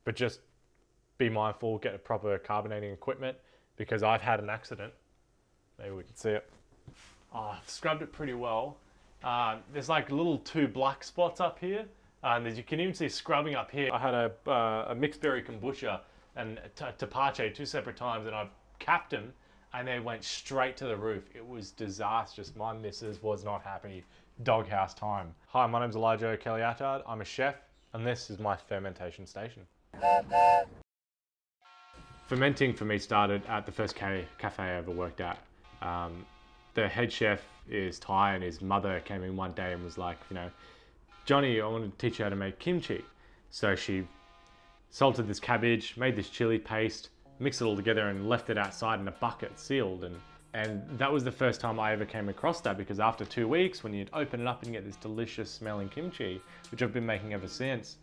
but just be mindful, get a proper carbonating equipment, because I've had an accident. Maybe we can see it. Oh, I've scrubbed it pretty well. There's like little two black spots up here, and as you can even see scrubbing up here. I had a mixed berry kombucha and tepache 2 separate times, and I've capped them, and they went straight to the roof. It was disastrous. My missus was not happy. Doghouse time. Hi, my name's Elijah O'Kelly-Attard. I'm a chef, and this is my fermentation station. Fermenting for me started at the first cafe I ever worked at. The head chef is Thai, and his mother came in one day and was like, you know, Johnny, I want to teach you how to make kimchi. So she salted this cabbage, made this chili paste, mixed it all together and left it outside in a bucket sealed. And that was the first time I ever came across that, because after 2 weeks, when you'd open it up and get this delicious smelling kimchi, which I've been making ever since,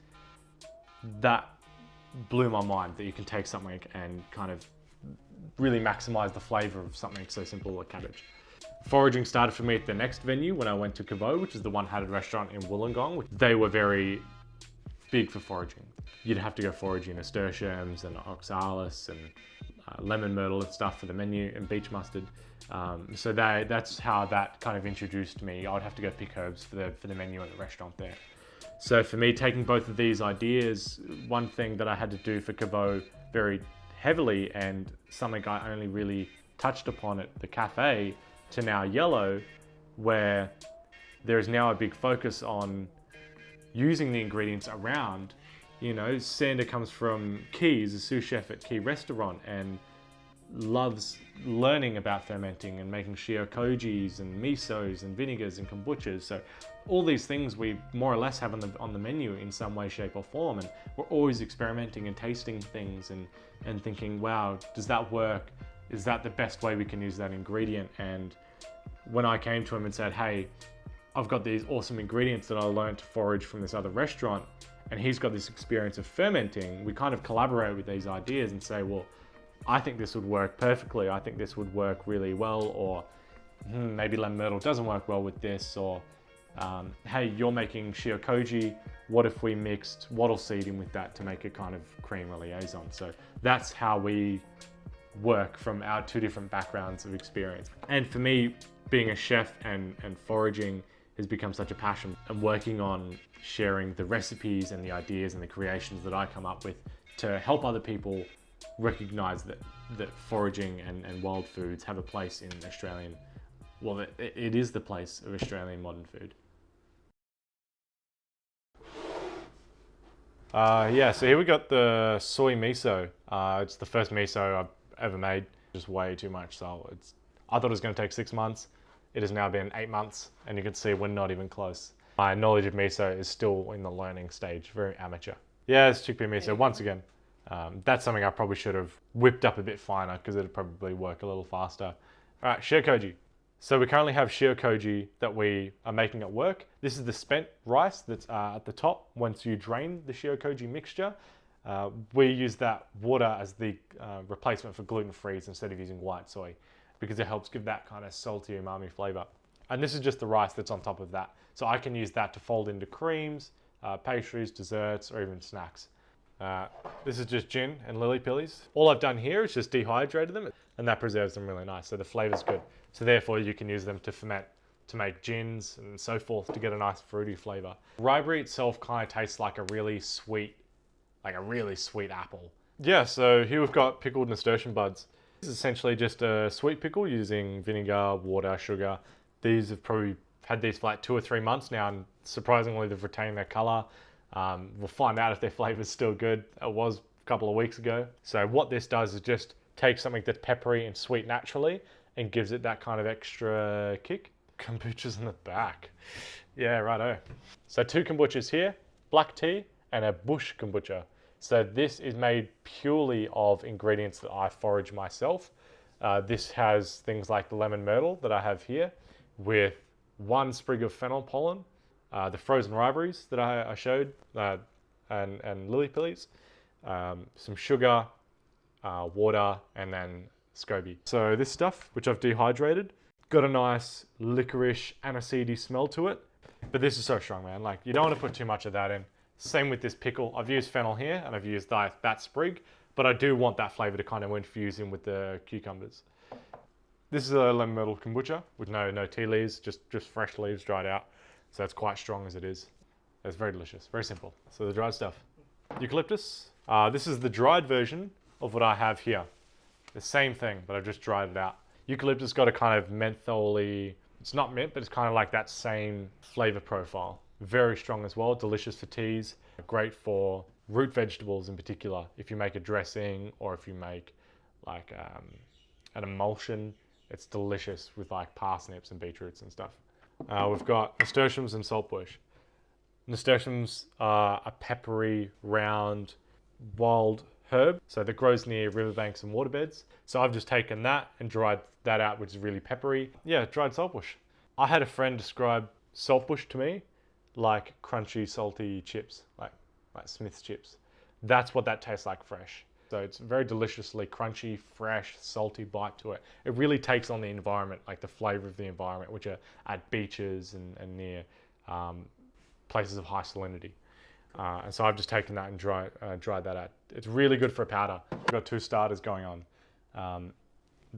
that blew my mind, that you can take something and kind of really maximize the flavor of something so simple like cabbage. Foraging started for me at the next venue when I went to Kavo, which is the one-hatted restaurant in Wollongong. They were very big for foraging. You'd have to go foraging nasturtiums and oxalis and lemon myrtle and stuff for the menu, and beech mustard. So that's how that kind of introduced me. I would have to go pick herbs for the menu at the restaurant there. So for me, taking both of these ideas, one thing that I had to do for Kavo very heavily, and something I only really touched upon at the cafe, to now Yellow, where there is now a big focus on using the ingredients around. You know, Sander comes from Key, he's a sous chef at Key Restaurant, and loves learning about fermenting and making shiokojis and misos and vinegars and kombuchas. So all these things we more or less have on the menu in some way, shape or form, and we're always experimenting and tasting things and thinking, wow, does that work? Is that the best way we can use that ingredient? And when I came to him and said, hey, I've got these awesome ingredients that I learned to forage from this other restaurant, and he's got this experience of fermenting, we kind of collaborate with these ideas and say, well, I think this would work perfectly. I think this would work really well, or maybe lemon myrtle doesn't work well with this, or hey, you're making shiokoji, what if we mixed wattle seed in with that to make a kind of cream liaison? So that's how we work from our two different backgrounds of experience. And for me, being a chef and foraging has become such a passion, and working on sharing the recipes and the ideas and the creations that I come up with to help other people recognize that foraging and wild foods have a place in Australian, well, it is the place of Australian modern food. Yeah, so here we got the soy miso. It's the first miso I've ever made. Just way too much salt. I thought it was going to take 6 months. It has now been 8 months, and you can see we're not even close. My knowledge of miso is still in the learning stage, very amateur. Yeah, it's chickpea miso, once again. That's something I probably should have whipped up a bit finer, because it'd probably work a little faster. All right, shiokoji. So we currently have shiokoji that we are making at work. This is the spent rice that's at the top. Once you drain the shiokoji mixture, we use that water as the replacement for gluten-free instead of using white soy, because it helps give that kind of salty umami flavor. And this is just the rice that's on top of that. So I can use that to fold into creams, pastries, desserts, or even snacks. This is just gin and lily pillies. All I've done here is just dehydrated them, and that preserves them really nice, so the flavor's good. So therefore you can use them to ferment, to make gins and so forth, to get a nice fruity flavor. Riberry itself kind of tastes like a really sweet apple. Yeah, so here we've got pickled nasturtium buds. This is essentially just a sweet pickle using vinegar, water, sugar. These have probably had these for like 2 or 3 months now, and surprisingly they've retained their color. We'll find out if their flavor's still good. It was a couple of weeks ago. So what this does is just take something that's peppery and sweet naturally and gives it that kind of extra kick. Kombucha's in the back. Yeah, righto. So 2 kombuchas here, black tea and a bush kombucha. So this is made purely of ingredients that I forage myself. This has things like the lemon myrtle that I have here, with 1 sprig of fennel pollen, the frozen riberries that I showed, and lily pillies, some sugar, water, and then SCOBY. So this stuff, which I've dehydrated, got a nice licorice aniseedy smell to it. But this is so strong, man. Like, you don't want to put too much of that in. Same with this pickle. I've used fennel here and I've used that sprig, but I do want that flavor to kind of infuse in with the cucumbers. This is a lemon myrtle kombucha with no tea leaves, just fresh leaves dried out. So it's quite strong as it is. It's very delicious, very simple. So the dried stuff. Eucalyptus. This is the dried version of what I have here. The same thing, but I've just dried it out. Eucalyptus got a kind of mentholy, it's not mint, but it's kind of like that same flavor profile. Very strong as well, delicious for teas, great for root vegetables in particular. If you make a dressing or if you make like an emulsion, it's delicious with like parsnips and beetroots and stuff. We've got nasturtiums and saltbush. Nasturtiums are a peppery, round, wild herb, so that grows near riverbanks and waterbeds. So I've just taken that and dried that out, which is really peppery. Yeah, dried saltbush. I had a friend describe saltbush to me like crunchy, salty chips, like Smith's chips. That's what that tastes like fresh. So it's very deliciously crunchy, fresh, salty bite to it. It really takes on the environment, like the flavor of the environment, which are at beaches and near places of high salinity. And so I've just taken that and dried that out. It's really good for a powder. We've got 2 starters going on.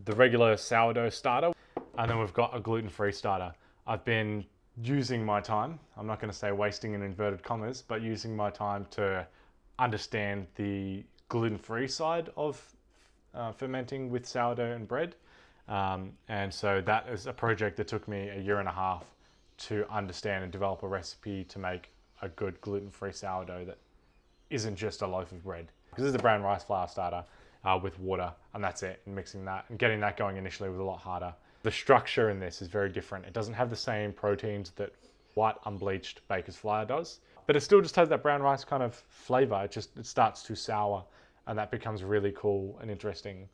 The regular sourdough starter, and then we've got a gluten-free starter. I've been using my time, I'm not going to say wasting in inverted commas, but using my time to understand the gluten-free side of fermenting with sourdough and bread. And so that is a project that took me a year and a half to understand and develop a recipe to make a good gluten-free sourdough that isn't just a loaf of bread. This is the brown rice flour starter with water, and that's it. And mixing that and getting that going initially was a lot harder. The structure in this is very different. It doesn't have the same proteins that white unbleached baker's flour does, but it still just has that brown rice kind of flavor. It starts to sour, and that becomes really cool and interesting.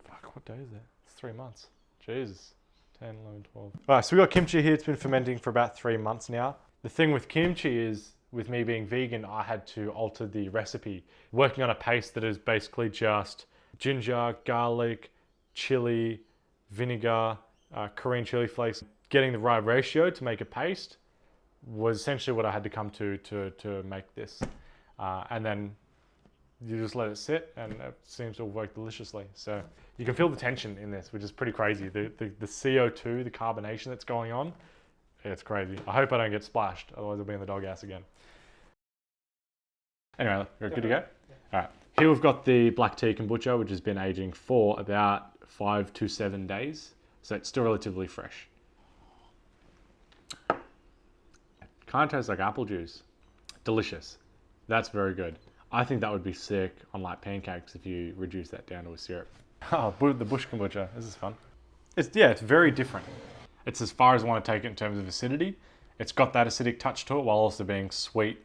Fuck, what day is it? It's 3 months. Jesus. 10, 11, 12. All right, so we got kimchi here. It's been fermenting for about 3 months now. The thing with kimchi is, with me being vegan, I had to alter the recipe. Working on a paste that is basically just ginger, garlic, chili, vinegar, Korean chili flakes. Getting the right ratio to make a paste was essentially what I had to come to make this. And then you just let it sit, and it seems to work deliciously. So you can feel the tension in this, which is pretty crazy. The CO2, the carbonation that's going on, it's crazy. I hope I don't get splashed, otherwise I'll be in the doghouse again. Anyway, you're good to go? Yeah. All right. Here we've got the black tea kombucha, which has been aging for about 5 to 7 days. So it's still relatively fresh. Kind of tastes like apple juice. Delicious. That's very good. I think that would be sick on like pancakes if you reduce that down to a syrup. Oh, the bush kombucha. This is fun. It's very different. It's as far as I want to take it in terms of acidity. It's got that acidic touch to it while also being sweet.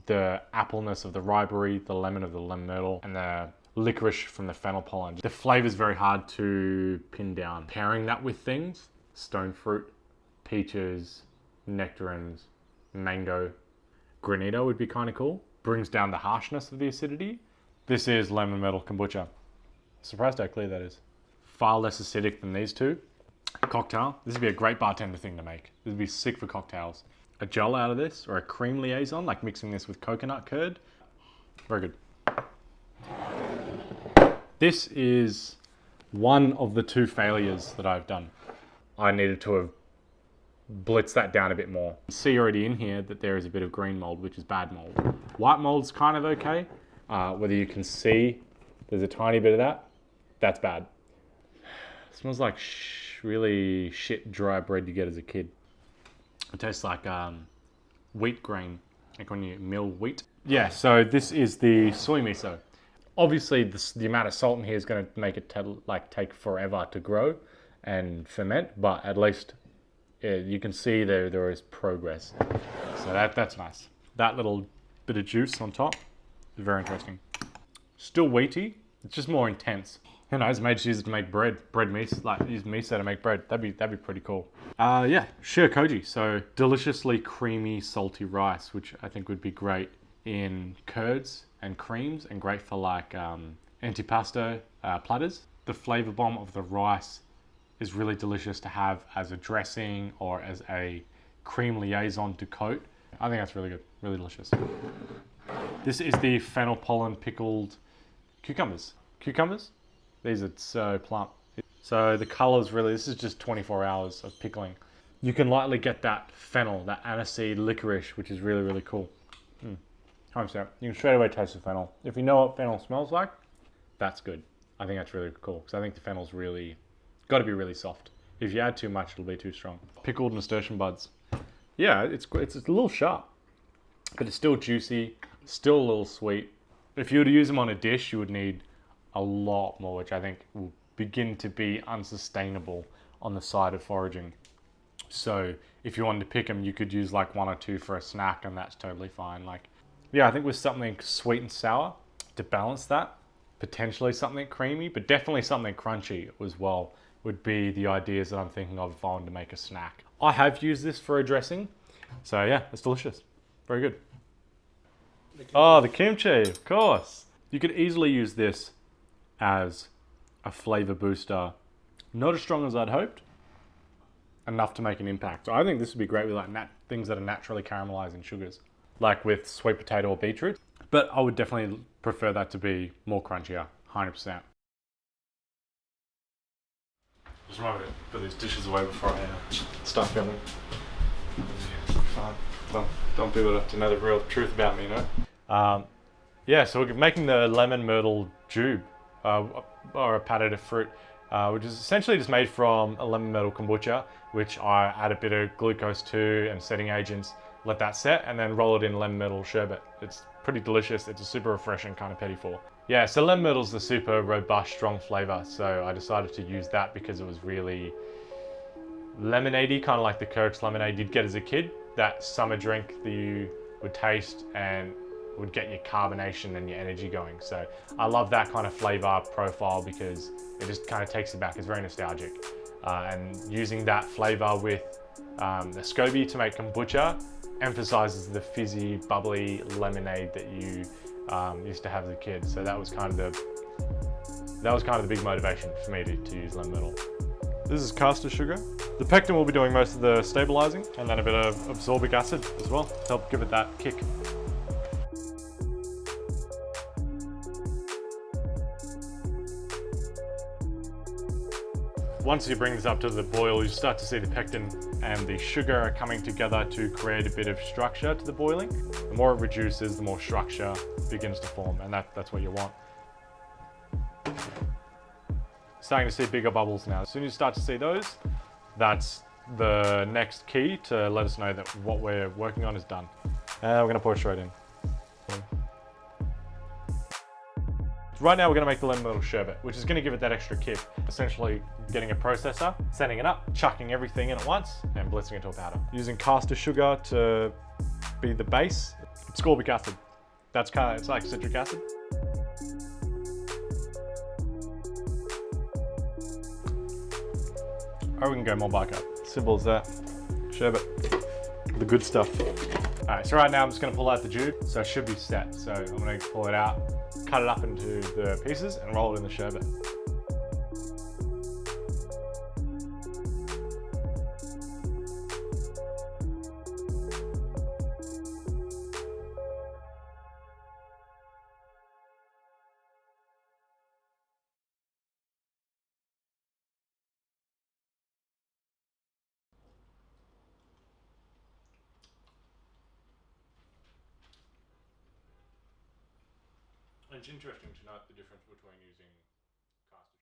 The appleness of the riberry, the lemon of the lemon myrtle, and the licorice from the fennel pollen. The flavor is very hard to pin down. Pairing that with things, stone fruit, peaches, nectarines, mango, granito would be kind of cool. Brings down the harshness of the acidity. This is lemon myrtle kombucha. Surprised how clear that is. Far less acidic than these two. Cocktail. This would be a great bartender thing to make. This would be sick for cocktails. A gel out of this, or a cream liaison, like mixing this with coconut curd. Very good. This is one of the 2 failures that I've done. I needed to have blitzed that down a bit more. You see already in here that there is a bit of green mold, which is bad mold. White mold's kind of okay. Whether you can see, there's a tiny bit of that. That's bad. It smells like really shit dry bread you get as a kid. It tastes like wheat grain, like when you mill wheat. Yeah, so this is the soy miso. Obviously, the amount of salt in here is going to make it take forever to grow and ferment, but at least you can see there is progress. So that's nice. That little bit of juice on top is very interesting. Still wheaty, it's just more intense. Who knows, maybe just use it to make bread miso, like use miso to make bread. That'd be pretty cool. Yeah, shirakoji. So deliciously creamy, salty rice, which I think would be great in curds and creams, and great for like antipasto platters. The flavor bomb of the rice is really delicious to have as a dressing or as a cream liaison to coat. I think that's really good. Really delicious. This is the fennel pollen pickled cucumbers. Cucumbers? These are so plump. So the colors really, this is just 24 hours of pickling. You can lightly get that fennel, that aniseed licorice, which is really, really cool. 100%. You can straight away taste the fennel. If you know what fennel smells like, that's good. I think that's really cool because I think the fennel's really, got to be really soft. If you add too much, it'll be too strong. Pickled nasturtium buds. Yeah, it's a little sharp, but it's still juicy, still a little sweet. If you were to use them on a dish, you would need a lot more, which I think will begin to be unsustainable on the side of foraging. So if you wanted to pick them, you could use like 1 or 2 for a snack, and that's totally fine. Like, yeah, I think with something sweet and sour to balance that, potentially something creamy, but definitely something crunchy as well would be the ideas that I'm thinking of if I wanted to make a snack. I have used this for a dressing, so yeah, it's delicious. Very good. Oh, the kimchi, of course. You could easily use this as a flavor booster. Not as strong as I'd hoped, enough to make an impact. So I think this would be great with like things that are naturally caramelizing sugars, like with sweet potato or beetroot. But I would definitely prefer that to be more crunchier, 100%. Just remember to put these dishes away before I start filming. Fine. Don't people have to know the real truth about me, you know? Yeah, so we're making the lemon myrtle jube, or a pâté de fruit, which is essentially just made from a lemon myrtle kombucha, which I add a bit of glucose to and setting agents, let that set, and then roll it in lemon myrtle sherbet. It's pretty delicious. It's a super refreshing kind of petit four. Yeah, so lemon myrtle's the super robust, strong flavor, so I decided to use that because it was really lemonade-y, kind of like the Kirk's lemonade you'd get as a kid. That summer drink that you would taste and would get your carbonation and your energy going. So I love that kind of flavor profile because it just kind of takes you back. It's very nostalgic. And using that flavor with the SCOBY to make kombucha emphasizes the fizzy, bubbly lemonade that you used to have as a kid. So that was kind of the big motivation for me to use lemon myrtle. This is castor sugar. The pectin will be doing most of the stabilizing, and then a bit of absorbic acid as well to help give it that kick. Once you bring this up to the boil, you start to see the pectin and the sugar are coming together to create a bit of structure to the boiling. The more it reduces, the more structure begins to form, and that's what you want. Starting to see bigger bubbles now. As soon as you start to see those, that's the next key to let us know that what we're working on is done. And we're gonna pour it straight in. Right now we're gonna make the lemon myrtle sherbet, which is gonna give it that extra kick. Essentially getting a processor, setting it up, chucking everything in at once, and blitzing it to a powder. Using castor sugar to be the base. Ascorbic acid. It's like citric acid. Or we can go more bicarb. Simple as that. Sherbet. The good stuff. Alright, so right now I'm just gonna pull out the jube, so it should be set. So I'm gonna pull it out, cut it up into the pieces, and roll it in the sherbet. It's interesting to note the difference between using